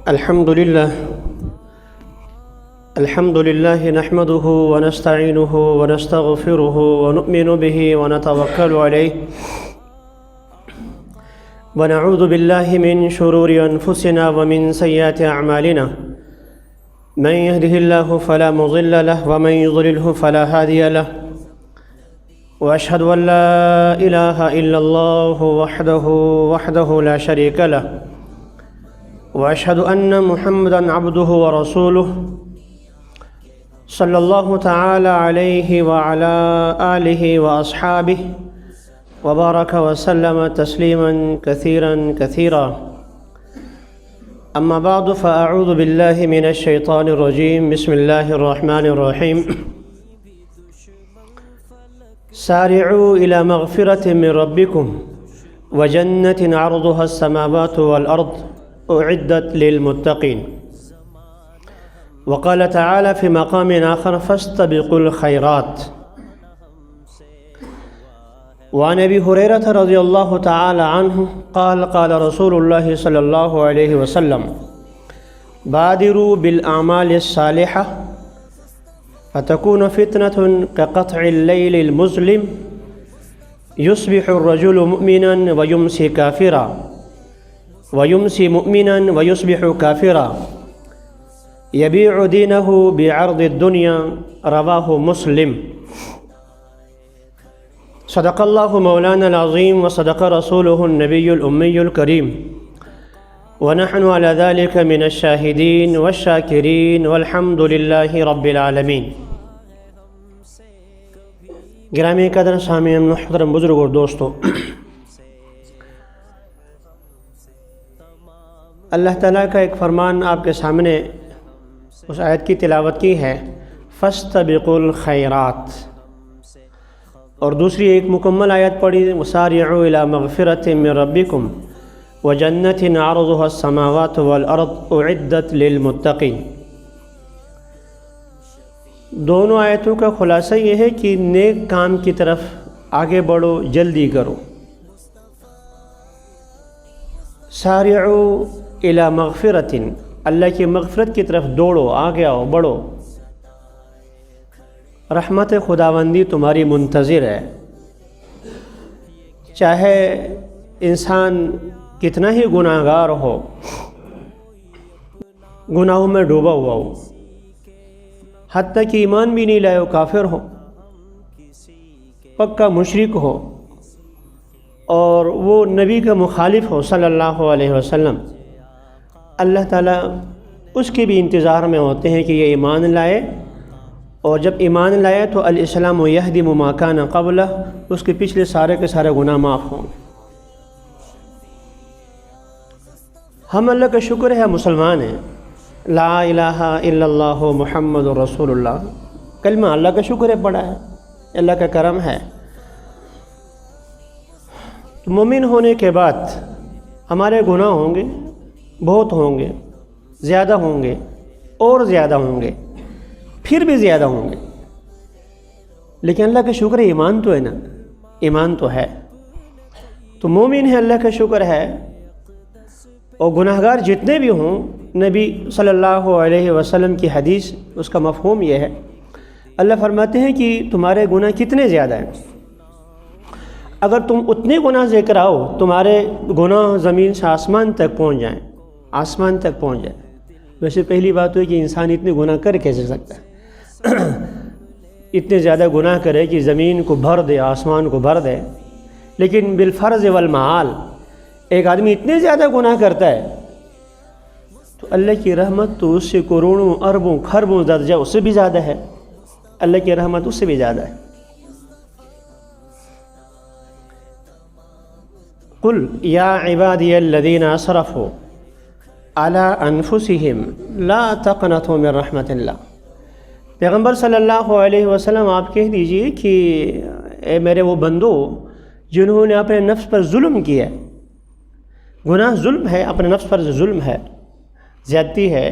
الحمد لله نحمده ونستعينه ونستغفره ونؤمن به ونتوكل عليه ونعوذ بالله من شرور أنفسنا ومن سيئات أعمالنا من يهده الله فلا مضل له ومن يضلله فلا هادي له وأشهد أن لا إله إلا الله وحده لا شريك له وأشهد أن محمدًا عبده ورسوله صلى الله تعالى عليه وعلى آله وأصحابه وبارك وسلم تسليمًا كثيرا أما بعد فأعوذ بالله من الشيطان الرجيم بسم الله الرحمن الرحيم سارعوا إلى مغفرة من ربكم وجنة عرضها السماوات والأرض أعدت للمتقين وقال تعالى في مقام آخر فاستبقوا الخيرات وعن أبي هريرة رضي الله تعالى عنه قال رسول الله صلى الله عليه وسلم بادروا بالأعمال الصالحة فتكون فتنة كقطع الليل المظلم يصبح الرجل مؤمنا ويمسي كافرا ويمسي مؤمنا ويصبح كافرا يبيع دينه بعرض الدنيا رواه مسلم صدق الله مولانا العظيم وصدق رسوله النبي الأمي الكريم ونحن على ذلك من الشاهدين والشاكرين والحمد لله رب العالمين. گرامی قدر سامعین محترم بزرگ اور دوستو، اللہ تعالیٰ کا ایک فرمان آپ کے سامنے اس آیت کی تلاوت کی ہے فاستبقوا الخیرات، اور دوسری ایک مکمل آیت پڑھی وسارعوا الی مغفرۃ من ربکم وجنۃ عرضها السماوات والارض اعدت للمتقین۔ دونوں آیتوں کا خلاصہ یہ ہے کہ نیک کام کی طرف آگے بڑھو، جلدی کرو۔ سارعوا الی مغفرۃ، اللہ کی مغفرت کی طرف دوڑو، آگے آؤ، بڑھو۔ رحمت خداوندی تمہاری منتظر ہے، چاہے انسان کتنا ہی گناہ گار ہو، گناہوں میں ڈوبا ہوا ہو، حتیٰ کہ ایمان بھی نہیں لائے ہو، کافر ہو، پکا مشرک ہو، اور وہ نبی کا مخالف ہو صلی اللہ علیہ وسلم، اللہ تعالیٰ اس کے بھی انتظار میں ہوتے ہیں کہ یہ ایمان لائے، اور جب ایمان لائے تو الاسلام یہدم ما کان قبلہ، اس کے پچھلے سارے کے سارے گناہ معاف ہوں۔ ہم اللہ کا شکر ہے مسلمان ہیں، لا الہ الا اللہ محمد رسول اللہ، کلمہ اللہ کا شکر ہے پڑھا ہے، اللہ کا کرم ہے۔ مومن ہونے کے بعد ہمارے گناہ ہوں گے، بہت ہوں گے، زیادہ ہوں گے، اور زیادہ ہوں گے، پھر بھی زیادہ ہوں گے، لیکن اللہ کا شکر ہے ایمان تو ہے نا، ایمان تو ہے، تو مومن ہے، اللہ کا شکر ہے۔ اور گناہ گار جتنے بھی ہوں، نبی صلی اللہ علیہ وسلم کی حدیث، اس کا مفہوم یہ ہے، اللہ فرماتے ہیں کہ تمہارے گناہ کتنے زیادہ ہیں، اگر تم اتنے گناہ ذکر آؤ، تمہارے گناہ زمین سے آسمان تک پہنچ جائیں، آسمان تک پہنچ جائیں۔ ویسے پہلی بات ہوئی کہ انسان اتنے گناہ کر کیسے سکتا ہے، اتنے زیادہ گناہ کرے کہ زمین کو بھر دے، آسمان کو بھر دے، لیکن بالفرض والمعال ایک آدمی اتنے زیادہ گناہ کرتا ہے تو اللہ کی رحمت تو اس سے کروڑوں اربوں خربوں درجہ اس سے بھی زیادہ ہے، اللہ کی رحمت اس سے بھی زیادہ ہے۔ قل یا عبادی الذین اسرفوا علی انفسہم لا تقنطوا من رحمت اللہ، پیغمبر صلی اللہ علیہ وسلم آپ کہہ دیجئے کہ اے میرے وہ بندو جنہوں نے اپنے نفس پر ظلم کیا ہے، گناہ ظلم ہے، اپنے نفس پر ظلم ہے، زیادتی ہے۔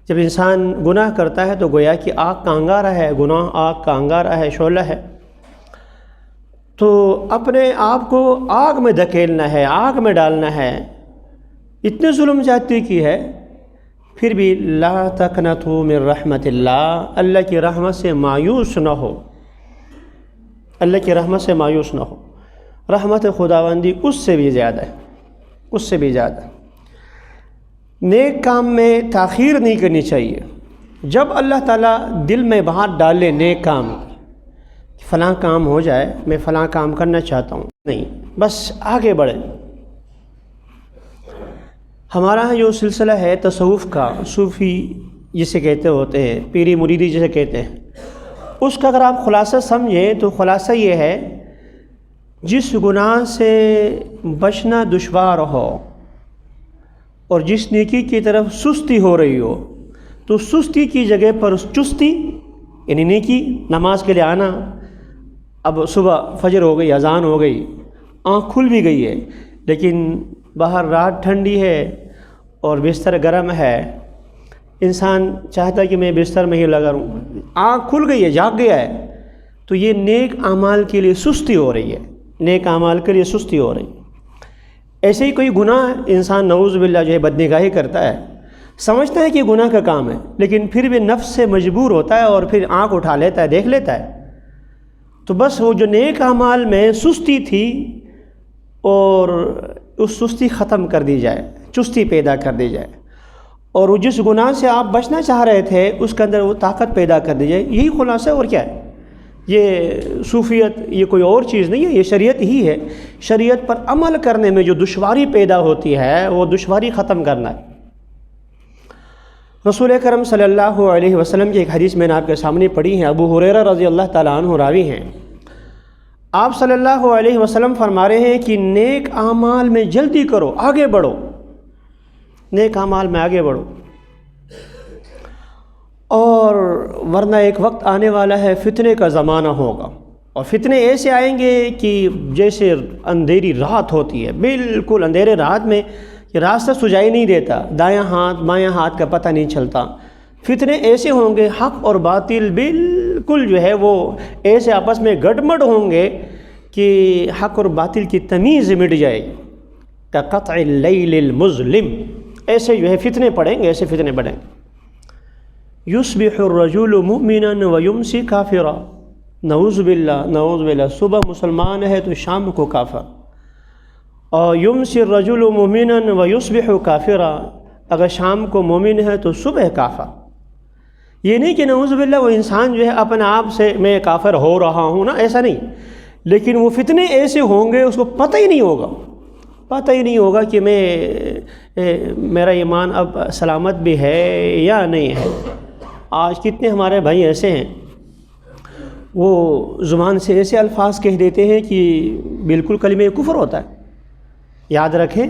جب انسان گناہ کرتا ہے تو گویا کہ آگ کا انگارہ ہے، گناہ آگ کا انگارہ ہے، شعلہ ہے، تو اپنے آپ کو آگ میں دھکیلنا ہے، آگ میں ڈالنا ہے۔ اتنے ظلم زیادتی کی ہے پھر بھی لا تقنطوا من رحمت اللہ، اللہ کی رحمت سے مایوس نہ ہو، اللہ کی رحمت سے مایوس نہ ہو۔ رحمت خداوندی اس سے بھی زیادہ ہے، اس سے بھی زیادہ۔ نیک کام میں تاخیر نہیں کرنی چاہیے۔ جب اللہ تعالیٰ دل میں بات ڈالے نیک کام، فلاں کام ہو جائے، میں فلاں کام کرنا چاہتا ہوں، نہیں، بس آگے بڑھیں۔ ہمارا جو سلسلہ ہے تصوف کا، صوفی جسے کہتے ہوتے ہیں، پیری مریدی جسے کہتے ہیں، اس کا اگر آپ خلاصہ سمجھیں تو خلاصہ یہ ہے، جس گناہ سے بچنا دشوار ہو اور جس نیکی کی طرف سستی ہو رہی ہو، تو سستی کی جگہ پر چستی، یعنی نیکی، نماز کے لیے آنا۔ اب صبح فجر ہو گئی، اذان ہو گئی، آنکھ کھل بھی گئی ہے، لیکن باہر رات ٹھنڈی ہے اور بستر گرم ہے، انسان چاہتا ہے کہ میں بستر میں ہی لگا رہوں، آنکھ کھل گئی ہے، جاگ گیا ہے، تو یہ نیک اعمال کے لیے سستی ہو رہی ہے، نیک اعمال کے لیے سستی ہو رہی ہے۔ ایسے ہی کوئی گناہ انسان نعوذ باللہ جو ہے بدنگاہی کرتا ہے، سمجھتا ہے کہ گناہ کا کام ہے، لیکن پھر بھی نفس سے مجبور ہوتا ہے اور پھر آنکھ اٹھا لیتا ہے، دیکھ لیتا ہے۔ تو بس وہ جو نیک اعمال میں سستی تھی، اور اس سستی ختم کر دی جائے، چستی پیدا کر دی جائے، اور وہ جس گناہ سے آپ بچنا چاہ رہے تھے اس کے اندر وہ طاقت پیدا کر دی جائے۔ یہی خلاصہ ہے، اور کیا ہے؟ یہ صوفیت، یہ کوئی اور چیز نہیں ہے، یہ شریعت ہی ہے۔ شریعت پر عمل کرنے میں جو دشواری پیدا ہوتی ہے، وہ دشواری ختم کرنا ہے۔ رسول اکرم صلی اللہ علیہ وسلم کی ایک حدیث میں نے آپ کے سامنے پڑھی ہے، ابو ہریرہ رضی اللہ تعالیٰ عنہ راوی ہیں۔ آپ صلی اللہ علیہ وسلم فرما رہے ہیں کہ نیک اعمال میں جلدی کرو، آگے بڑھو، نیک اعمال میں آگے بڑھو، اور ورنہ ایک وقت آنے والا ہے فتنے کا زمانہ ہوگا، اور فتنے ایسے آئیں گے کہ جیسے اندھیری رات ہوتی ہے، بالکل اندھیرے رات میں یہ راستہ سجائی نہیں دیتا، دایاں ہاتھ بایاں ہاتھ کا پتہ نہیں چلتا۔ فتنے ایسے ہوں گے، حق اور باطل بالکل جو ہے وہ ایسے آپس میں گڈمڈ ہوں گے کہ حق اور باطل کی تمیز مٹ جائے گی، کقطع اللیل المظلم۔ ایسے جو ہے فتنے پڑیں گے، ایسے فتنے پڑیں گے۔ یصبح الرجل مؤمنا ویمسی کافرا، نعوذ باللہ، نعوذ باللہ، صبح مسلمان ہے تو شام کو کافر، اور یمسی الرجل مؤمنا ویصبح کافرا، اگر شام کو مومن ہے تو صبح کافر۔ یہ نہیں کہ نعوذ باللہ وہ انسان جو ہے اپنے آپ سے میں کافر ہو رہا ہوں نا، ایسا نہیں، لیکن وہ فتنے ایسے ہوں گے اس کو پتہ ہی نہیں ہوگا، پتہ ہی نہیں ہوگا کہ میرا ایمان اب سلامت بھی ہے یا نہیں ہے۔ آج کتنے ہمارے بھائی ایسے ہیں، وہ زبان سے ایسے الفاظ کہہ دیتے ہیں کہ بالکل کلمہ کفر ہوتا ہے۔ یاد رکھیں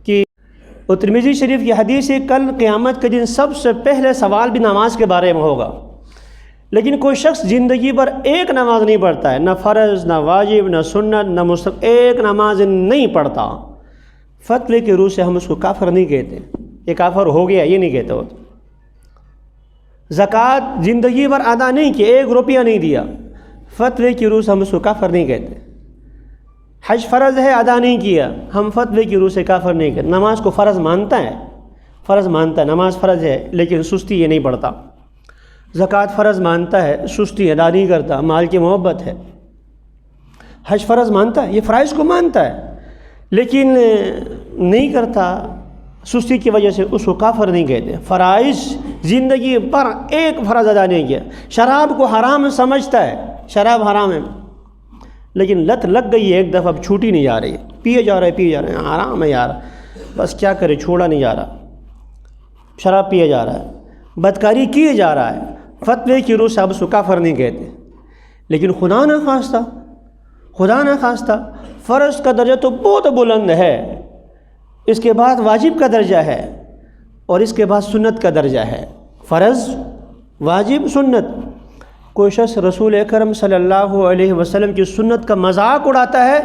کہ ترمذی شریف کی حدیث ہے، کل قیامت کے دن سب سے پہلے سوال بھی نماز کے بارے میں ہوگا، لیکن کوئی شخص زندگی پر ایک نماز نہیں پڑھتا ہے، نہ فرض، نہ واجب، نہ سنت، نہ مستحب، ایک نماز نہیں پڑھتا، فتوے کی روح سے ہم اس کو کافر نہیں کہتے، یہ کافر ہو گیا یہ نہیں کہتے ہوتے۔ زکوٰۃ زندگی پر ادا نہیں کی، 1 روپیہ نہیں دیا، فتوے کی روح سے ہم اس کو کافر نہیں کہتے۔ حج فرض ہے، ادا نہیں کیا، ہم فتوے کی روح سے کافر نہیں کہتے۔ نماز کو فرض مانتا ہے، فرض مانتا ہے، نماز فرض ہے لیکن سستی یہ نہیں پڑھتا۔ زکوٰۃ فرض مانتا ہے، سستی ادا نہیں کرتا، مال کی محبت ہے۔ حج فرض مانتا ہے، یہ فرائض کو مانتا ہے لیکن نہیں کرتا، سستی کی وجہ سے اس کو کافر نہیں کہتے۔ فرائض زندگی پر ایک فرض ادا نہیں کیا، شراب کو حرام سمجھتا ہے، شراب حرام ہے لیکن لت لگ گئی ہے ایک دفعہ، اب چھوٹی نہیں جا رہی ہے، پیے جا رہے حرام ہے یار، بس کیا کرے، چھوڑا نہیں جا رہا، شراب پیے جا رہا ہے، بدکاری کیے جا رہا ہے، فتوے کی روح سے اب اس کو کافر نہیں کہتے۔ لیکن خدا نہ خواستہ فرض کا درجہ تو بہت بلند ہے، اس کے بعد واجب کا درجہ ہے، اور اس کے بعد سنت کا درجہ ہے، فرض، واجب، سنت۔ کوئی شخص رسول اکرم صلی اللہ علیہ وسلم کی سنت کا مذاق اڑاتا ہے،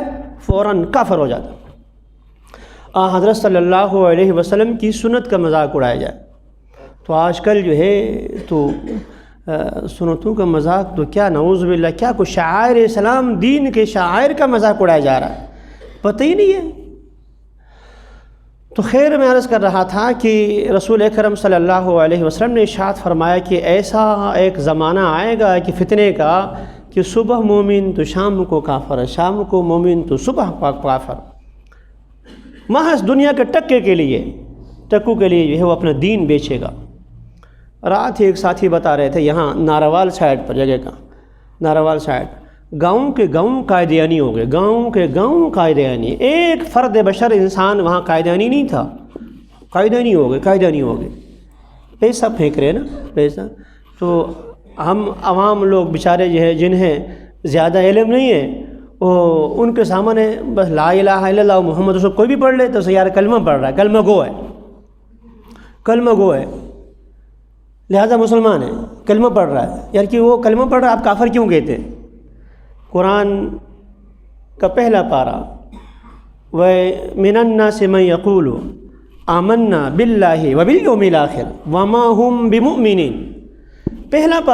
فوراً کافر ہو جاتا ہے۔ حضرت صلی اللہ علیہ وسلم کی سنت کا مذاق اڑایا جائے تو آج کل جو ہے تو سنتوں کا مذاق تو کیا، نعوذ باللہ، کیا کوئی شعائر اسلام، دین کے شعائر کا مذاق اڑایا جا رہا ہے، پتہ ہی نہیں ہے۔ تو خیر میں عرض کر رہا تھا کہ رسول اکرم صلی اللہ علیہ وسلم نے ارشاد فرمایا کہ ایسا ایک زمانہ آئے گا کہ فتنے کا کہ صبح مومن تو شام کو کافر، شام کو مومن تو صبح کافر، محض دنیا کے ٹکے کے لیے، ٹکو کے لیے جو ہے وہ اپنا دین بیچے گا۔ رات ہی ایک ساتھی بتا رہے تھے یہاں ناروال سائڈ پر جگہ کا، ناروال سائڈ گاؤں کے گاؤں قائدیانی ہو گئے، گاؤں کے گاؤں قائدیانی، ایک فرد بشر انسان وہاں قائدیانی نہیں تھا، قائدیانی ہو گئے، قائدیانی ہو گئے، پیسہ پھینک رہے نا پیسہ۔ تو ہم عوام لوگ بیچارے جو ہے جنہیں زیادہ علم نہیں ہے وہ ان کے سامنے بس لا الہ الا اللہ محمد رسول کوئی بھی پڑھ لے تو یار کلمہ پڑھ رہا ہے، کلمہ گو ہے، کلمہ گو ہے، لہذا مسلمان ہے، کلمہ پڑھ رہا ہے، یار کہ وہ کلمہ پڑھ رہا ہے آپ کافر کیوں کہتے ہیں؟ قرآن کا پہلا پارہ وَمِنَ النَّاسِ مَن يَقُولُ آمَنَّا بِاللَّهِ وَبِالْيَوْمِ الْآخِرِ وَمَا هُمْ بِمُؤْمِنِينَ، پہلا